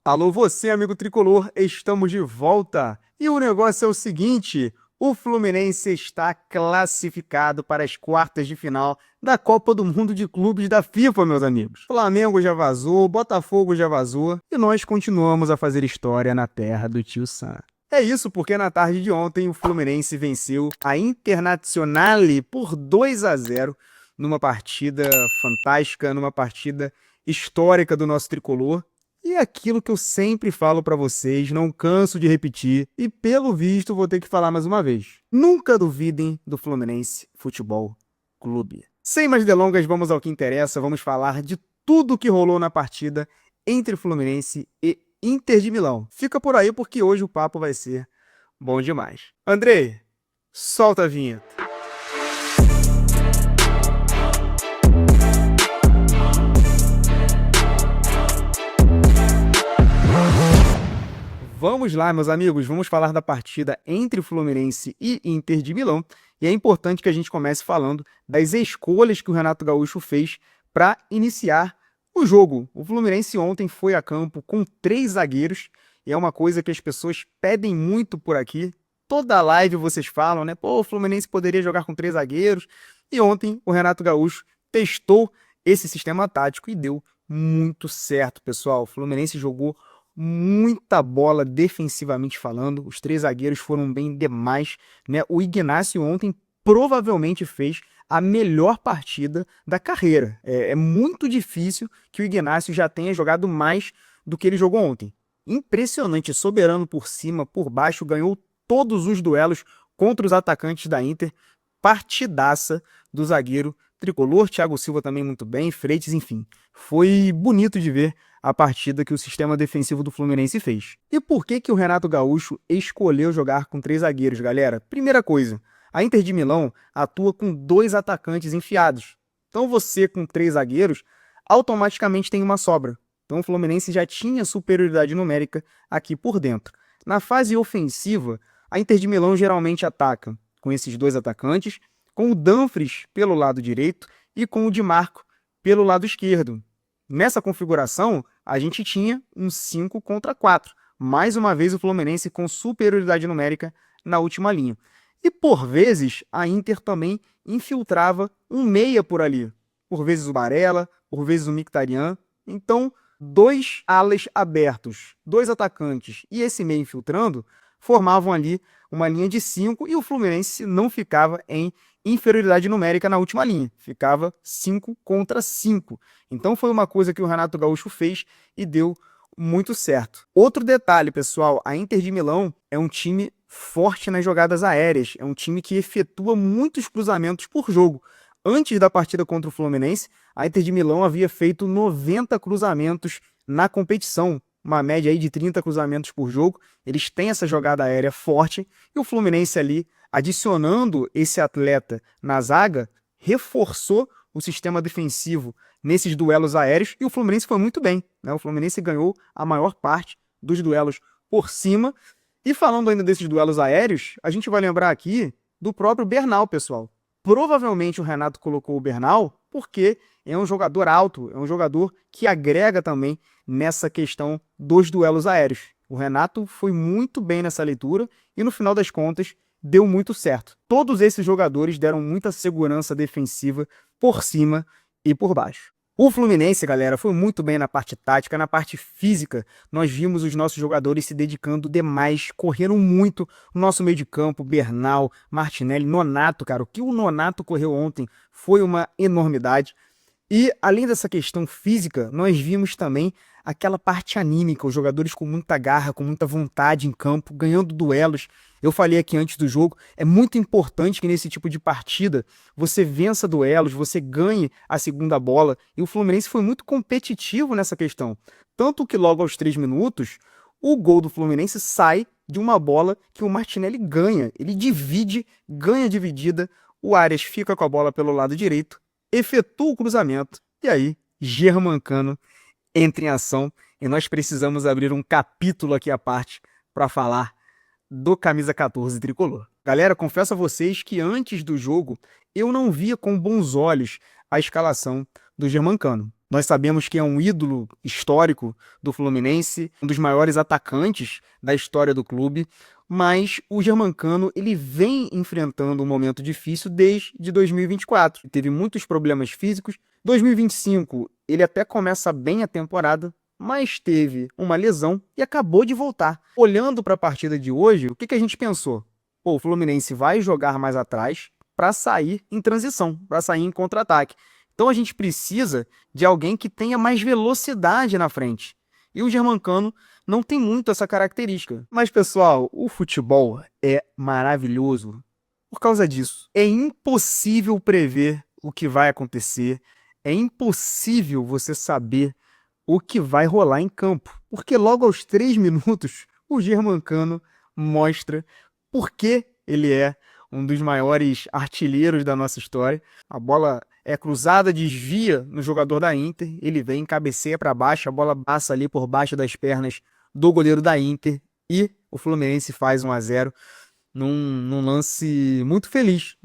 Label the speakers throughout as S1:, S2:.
S1: Alô, você, amigo tricolor, estamos de volta. E o negócio é o seguinte: o Fluminense está classificado para as quartas de final da Copa do Mundo de Clubes da FIFA, meus amigos. Flamengo já vazou, Botafogo já vazou e nós continuamos a fazer história na terra do Tio Sam. É isso porque na tarde de ontem o Fluminense venceu a Internazionale por 2-0 numa partida fantástica, numa partida histórica do nosso tricolor. E é aquilo que eu sempre falo pra vocês, não canso de repetir, e pelo visto vou ter que falar mais uma vez. Nunca duvidem do Fluminense Futebol Clube. Sem mais delongas, vamos ao que interessa, vamos falar de tudo que rolou na partida entre Fluminense e Inter de Milão. Fica por aí porque hoje o papo vai ser bom demais. Andrei, solta a vinheta. Vamos lá, meus amigos, vamos falar da partida entre Fluminense e Inter de Milão. E é importante que a gente comece falando das escolhas que o Renato Gaúcho fez para iniciar o jogo. O Fluminense ontem foi a campo com 3 zagueiros, e é uma coisa que as pessoas pedem muito por aqui. Toda live vocês falam, né? Pô, o Fluminense poderia jogar com 3 zagueiros. E ontem o Renato Gaúcho testou esse sistema tático e deu muito certo, pessoal. O Fluminense jogou muita bola defensivamente falando, os 3 zagueiros foram bem demais, né? O Ignacio ontem provavelmente fez a melhor partida da carreira. É muito difícil que o Ignacio já tenha jogado mais do que ele jogou ontem. Impressionante, soberano por cima, por baixo, ganhou todos os duelos contra os atacantes da Inter. Partidaça do zagueiro tricolor, Thiago Silva também muito bem, Freitas, enfim. Foi bonito de ver a partida que o sistema defensivo do Fluminense fez. E por que o Renato Gaúcho escolheu jogar com 3 zagueiros, galera? Primeira coisa, a Inter de Milão atua com 2 atacantes enfiados. Então você com 3 zagueiros, automaticamente tem uma sobra. Então o Fluminense já tinha superioridade numérica aqui por dentro. Na fase ofensiva, a Inter de Milão geralmente ataca com esses 2 atacantes, com o Dumfries pelo lado direito e com o Di Marco pelo lado esquerdo. Nessa configuração, a gente tinha um 5 contra 4. Mais uma vez o Fluminense com superioridade numérica na última linha. E por vezes a Inter também infiltrava um meia por ali. Por vezes o Barella, por vezes o Mkhitaryan. Então, 2 alas abertos, 2 atacantes e esse meia infiltrando formavam ali uma linha de 5 e o Fluminense não ficava em inferioridade numérica na última linha, ficava 5 contra 5. Então foi uma coisa que o Renato Gaúcho fez e deu muito certo. Outro detalhe, pessoal, a Inter de Milão é um time forte nas jogadas aéreas, é um time que efetua muitos cruzamentos por jogo. Antes da partida contra o Fluminense, a Inter de Milão havia feito 90 cruzamentos na competição, uma média aí de 30 cruzamentos por jogo. Eles têm essa jogada aérea forte e o Fluminense ali, adicionando esse atleta na zaga, reforçou o sistema defensivo nesses duelos aéreos e o Fluminense foi muito bem, né? O Fluminense ganhou a maior parte dos duelos por cima. E falando ainda desses duelos aéreos, a gente vai lembrar aqui do próprio Bernal, pessoal. Provavelmente o Renato colocou o Bernal porque é um jogador alto, é um jogador que agrega também nessa questão dos duelos aéreos. O Renato foi muito bem nessa leitura e no final das contas deu muito certo. Todos esses jogadores deram muita segurança defensiva por cima e por baixo. O Fluminense, galera, foi muito bem na parte tática, na parte física. Nós vimos os nossos jogadores se dedicando demais, correram muito no nosso meio de campo, Bernal, Martinelli, Nonato, cara. O que o Nonato correu ontem foi uma enormidade. E, além dessa questão física, nós vimos também aquela parte anímica, os jogadores com muita garra, com muita vontade em campo, ganhando duelos. Eu falei aqui antes do jogo, é muito importante que nesse tipo de partida você vença duelos, você ganhe a segunda bola, e o Fluminense foi muito competitivo nessa questão. Tanto que logo aos 3 minutos, o gol do Fluminense sai de uma bola que o Martinelli ganha. Ele divide, ganha dividida, o Arias fica com a bola pelo lado direito, efetua o cruzamento, e aí Germancano entra em ação, e nós precisamos abrir um capítulo aqui à parte para falar do camisa 14 tricolor. Galera, confesso a vocês que antes do jogo eu não via com bons olhos a escalação do Germancano. Nós sabemos que é um ídolo histórico do Fluminense, um dos maiores atacantes da história do clube, mas o Germancano ele vem enfrentando um momento difícil desde 2024. Teve muitos problemas físicos. 2025 ele até começa bem a temporada, mas teve uma lesão e acabou de voltar. Olhando para a partida de hoje, o que a gente pensou? Pô, o Fluminense vai jogar mais atrás para sair em transição, para sair em contra-ataque. Então a gente precisa de alguém que tenha mais velocidade na frente. E o Germancano não tem muito essa característica. Mas, pessoal, o futebol é maravilhoso por causa disso. É impossível prever o que vai acontecer. É impossível você saber o que vai rolar em campo. Porque logo aos 3 minutos, o Germancano mostra por que ele é um dos maiores artilheiros da nossa história. A bola é cruzada, desvia no jogador da Inter, ele vem, cabeceia para baixo, a bola passa ali por baixo das pernas do goleiro da Inter e o Fluminense faz 1-0 num lance muito feliz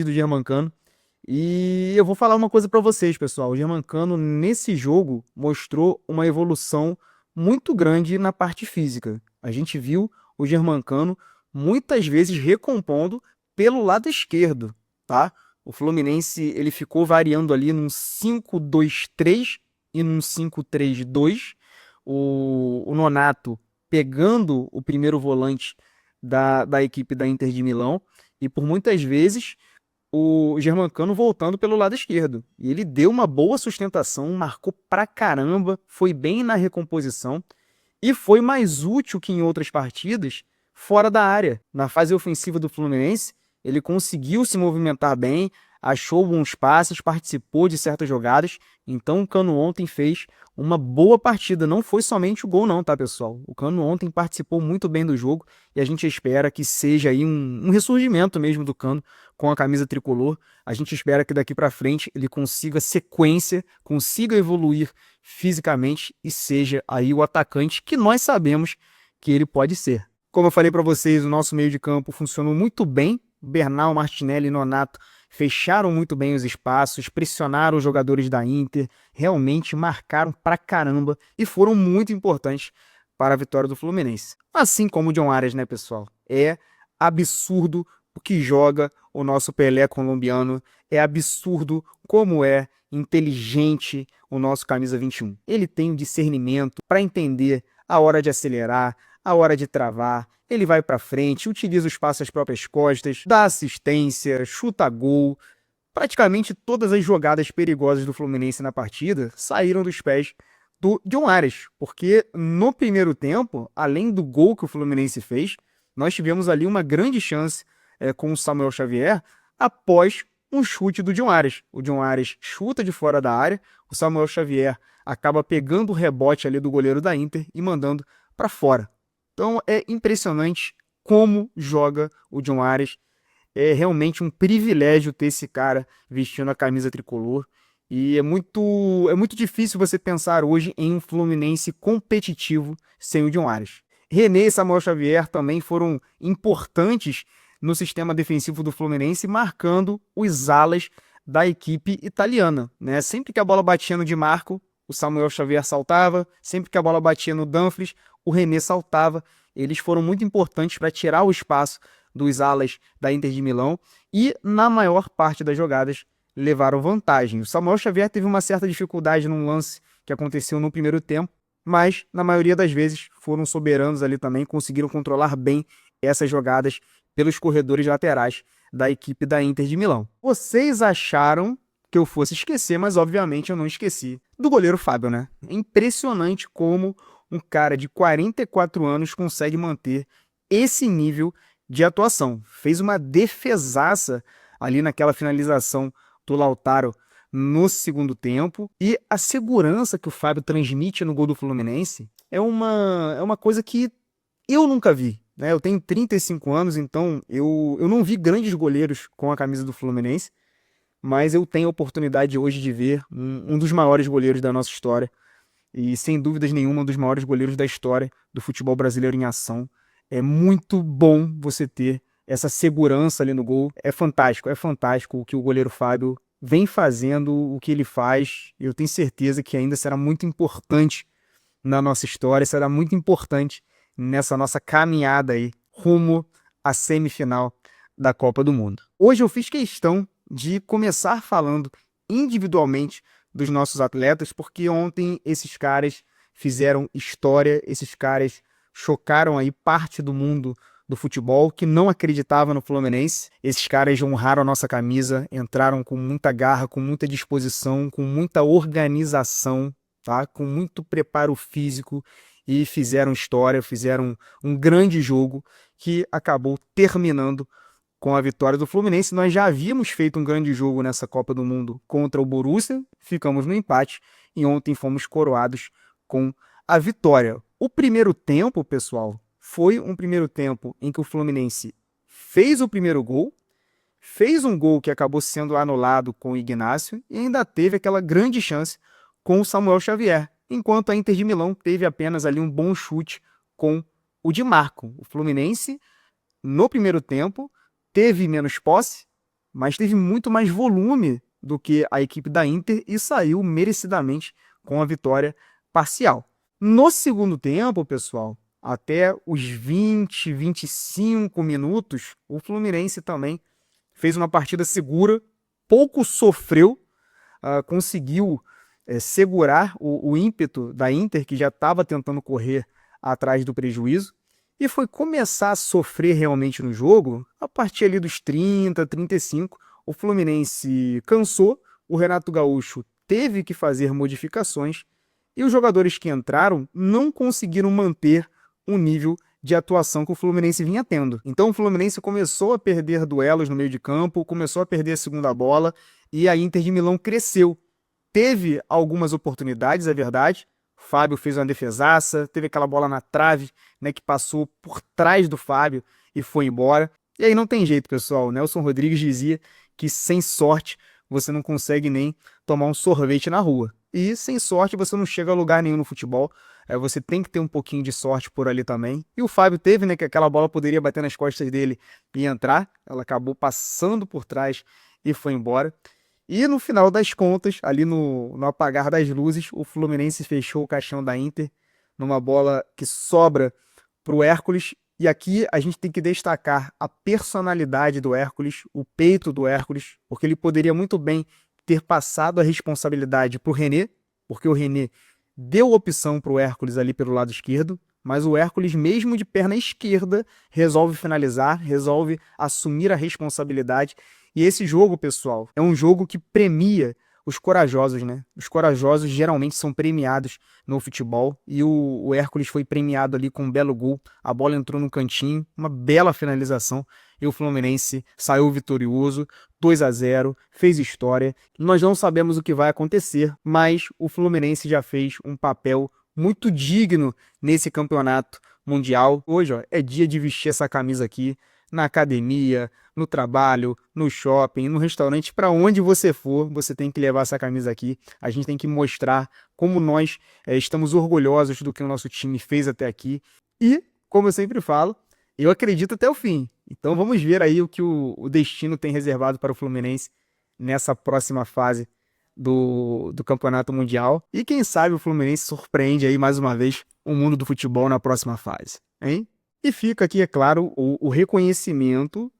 S1: do Germancano. E eu vou falar uma coisa para vocês, pessoal. O Germancano, nesse jogo, mostrou uma evolução muito grande na parte física. A gente viu o Germancano muitas vezes recompondo pelo lado esquerdo, tá? O Fluminense ele ficou variando ali num 5-2-3 e num 5-3-2. O Nonato pegando o primeiro volante da equipe da Inter de Milão e por muitas vezes o Germancano voltando pelo lado esquerdo. E ele deu uma boa sustentação, marcou pra caramba, foi bem na recomposição e foi mais útil que em outras partidas fora da área. Na fase ofensiva do Fluminense, ele conseguiu se movimentar bem, achou bons passes, participou de certas jogadas. Então o Cano ontem fez uma boa partida. Não foi somente o gol não, tá, pessoal? O Cano ontem participou muito bem do jogo e a gente espera que seja aí um ressurgimento mesmo do Cano com a camisa tricolor. A gente espera que daqui para frente ele consiga sequência, consiga evoluir fisicamente e seja aí o atacante que nós sabemos que ele pode ser. Como eu falei para vocês, o nosso meio de campo funcionou muito bem. Bernal, Martinelli e Nonato fecharam muito bem os espaços, pressionaram os jogadores da Inter, realmente marcaram pra caramba e foram muito importantes para a vitória do Fluminense. Assim como o John Arias, né, pessoal? É absurdo o que joga o nosso Pelé colombiano, é absurdo como é inteligente o nosso camisa 21. Ele tem um discernimento para entender a hora de acelerar, a hora de travar, ele vai para frente, utiliza o espaço às próprias costas, dá assistência, chuta gol. Praticamente todas as jogadas perigosas do Fluminense na partida saíram dos pés do John Arias, porque no primeiro tempo, além do gol que o Fluminense fez, nós tivemos ali uma grande chance com o Samuel Xavier após um chute do John Arias. O John Arias chuta de fora da área, o Samuel Xavier acaba pegando o rebote ali do goleiro da Inter e mandando para fora. Então é impressionante como joga o John Arias. É realmente um privilégio ter esse cara vestindo a camisa tricolor. E é muito difícil você pensar hoje em um Fluminense competitivo sem o John Arias. René e Samuel Xavier também foram importantes no sistema defensivo do Fluminense, marcando os alas da equipe italiana, né? Sempre que a bola batia no Di Marco, o Samuel Xavier saltava. Sempre que a bola batia no Dumfries, o René saltava. Eles foram muito importantes para tirar o espaço dos alas da Inter de Milão e, na maior parte das jogadas, levaram vantagem. O Samuel Xavier teve uma certa dificuldade num lance que aconteceu no primeiro tempo, mas, na maioria das vezes, foram soberanos ali também, conseguiram controlar bem essas jogadas pelos corredores laterais da equipe da Inter de Milão. Vocês acharam que eu fosse esquecer, mas obviamente eu não esqueci do goleiro Fábio, né? É impressionante como um cara de 44 anos consegue manter esse nível de atuação. Fez uma defesaça ali naquela finalização do Lautaro no segundo tempo. E a segurança que o Fábio transmite no gol do Fluminense é uma coisa que eu nunca vi, né? Eu tenho 35 anos, então eu não vi grandes goleiros com a camisa do Fluminense, mas eu tenho a oportunidade hoje de ver um dos maiores goleiros da nossa história e, sem dúvidas nenhuma, um dos maiores goleiros da história do futebol brasileiro em ação. É muito bom você ter essa segurança ali no gol. É fantástico o que o goleiro Fábio vem fazendo o que ele faz. Eu tenho certeza que ainda será muito importante na nossa história, será muito importante nessa nossa caminhada aí rumo à semifinal da Copa do Mundo. Hoje eu fiz questão de começar falando individualmente dos nossos atletas, porque ontem esses caras fizeram história, esses caras chocaram aí parte do mundo do futebol que não acreditava no Fluminense. Esses caras honraram a nossa camisa, entraram com muita garra, com muita disposição, com muita organização, tá? Com muito preparo físico e fizeram história, fizeram um grande jogo que acabou terminando com a vitória do Fluminense. Nós já havíamos feito um grande jogo nessa Copa do Mundo contra o Borussia, ficamos no empate e ontem fomos coroados com a vitória. O primeiro tempo, pessoal, foi um primeiro tempo em que o Fluminense fez o primeiro gol, fez um gol que acabou sendo anulado com o Ignacio e ainda teve aquela grande chance com o Samuel Xavier, enquanto a Inter de Milão teve apenas ali um bom chute com o Di Marco. O Fluminense, no primeiro tempo, teve menos posse, mas teve muito mais volume do que a equipe da Inter e saiu merecidamente com a vitória parcial. No segundo tempo, pessoal, até os 20, 25 minutos, o Fluminense também fez uma partida segura, pouco sofreu, conseguiu segurar o ímpeto da Inter, que já estava tentando correr atrás do prejuízo, e foi começar a sofrer realmente no jogo a partir ali dos 30, 35. O Fluminense cansou, o Renato Gaúcho teve que fazer modificações e os jogadores que entraram não conseguiram manter o nível de atuação que o Fluminense vinha tendo. Então o Fluminense começou a perder duelos no meio de campo, começou a perder a segunda bola e a Inter de Milão cresceu. Teve algumas oportunidades, é verdade. Fábio fez uma defesaça, teve aquela bola na trave, né, que passou por trás do Fábio e foi embora. E aí não tem jeito, pessoal. Nelson Rodrigues dizia que sem sorte você não consegue nem tomar um sorvete na rua. E sem sorte você não chega a lugar nenhum no futebol. Você tem que ter um pouquinho de sorte por ali também. E o Fábio teve, né, que aquela bola poderia bater nas costas dele e entrar. Ela acabou passando por trás e foi embora. E no final das contas, ali no apagar das luzes, o Fluminense fechou o caixão da Inter numa bola que sobra para o Hércules. E aqui a gente tem que destacar a personalidade do Hércules, o peito do Hércules, porque ele poderia muito bem ter passado a responsabilidade para o René, porque o René deu opção para o Hércules ali pelo lado esquerdo, mas o Hércules, mesmo de perna esquerda, resolve finalizar, resolve assumir a responsabilidade. E esse jogo, pessoal, é um jogo que premia os corajosos, né? Os corajosos geralmente são premiados no futebol e o Hércules foi premiado ali com um belo gol. A bola entrou no cantinho, uma bela finalização e o Fluminense saiu vitorioso, 2-0, fez história. Nós não sabemos o que vai acontecer, mas o Fluminense já fez um papel muito digno nesse campeonato mundial. Hoje, ó, é dia de vestir essa camisa aqui na academia, no trabalho, no shopping, no restaurante, para onde você for, você tem que levar essa camisa aqui. A gente tem que mostrar como nós estamos orgulhosos do que o nosso time fez até aqui. E, como eu sempre falo, eu acredito até o fim. Então vamos ver aí o que o destino tem reservado para o Fluminense nessa próxima fase do Campeonato Mundial. E quem sabe o Fluminense surpreende aí mais uma vez o mundo do futebol na próxima fase, hein? E fica aqui, é claro, o reconhecimento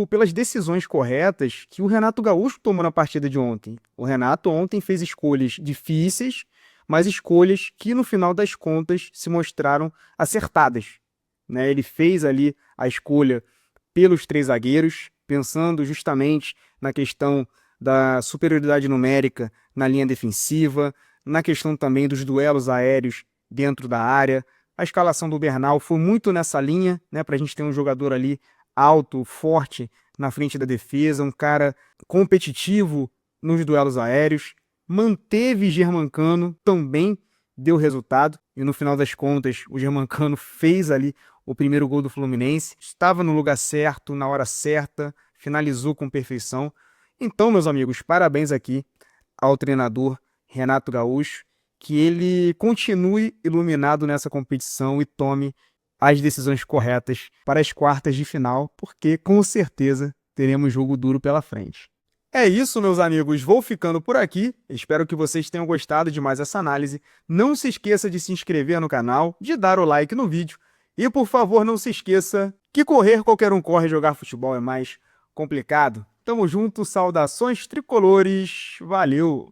S1: pelas decisões corretas que o Renato Gaúcho tomou na partida de ontem. O Renato ontem fez escolhas difíceis, mas escolhas que no final das contas se mostraram acertadas, né? Ele fez ali a escolha pelos 3 zagueiros, pensando justamente na questão da superioridade numérica na linha defensiva, na questão também dos duelos aéreos dentro da área. A escalação do Bernal foi muito nessa linha, né, para a gente ter um jogador ali alto, forte na frente da defesa, um cara competitivo nos duelos aéreos. Manteve Germancano, também deu resultado. E no final das contas, o Germancano fez ali o primeiro gol do Fluminense. Estava no lugar certo, na hora certa, finalizou com perfeição. Então, meus amigos, parabéns aqui ao treinador Renato Gaúcho. Que ele continue iluminado nessa competição e tome as decisões corretas para as quartas de final, porque com certeza teremos jogo duro pela frente. É isso, meus amigos. Vou ficando por aqui. Espero que vocês tenham gostado de mais essa análise. Não se esqueça de se inscrever no canal, de dar o like no vídeo. E, por favor, não se esqueça que correr qualquer um corre, jogar futebol é mais complicado. Tamo junto, saudações tricolores. Valeu!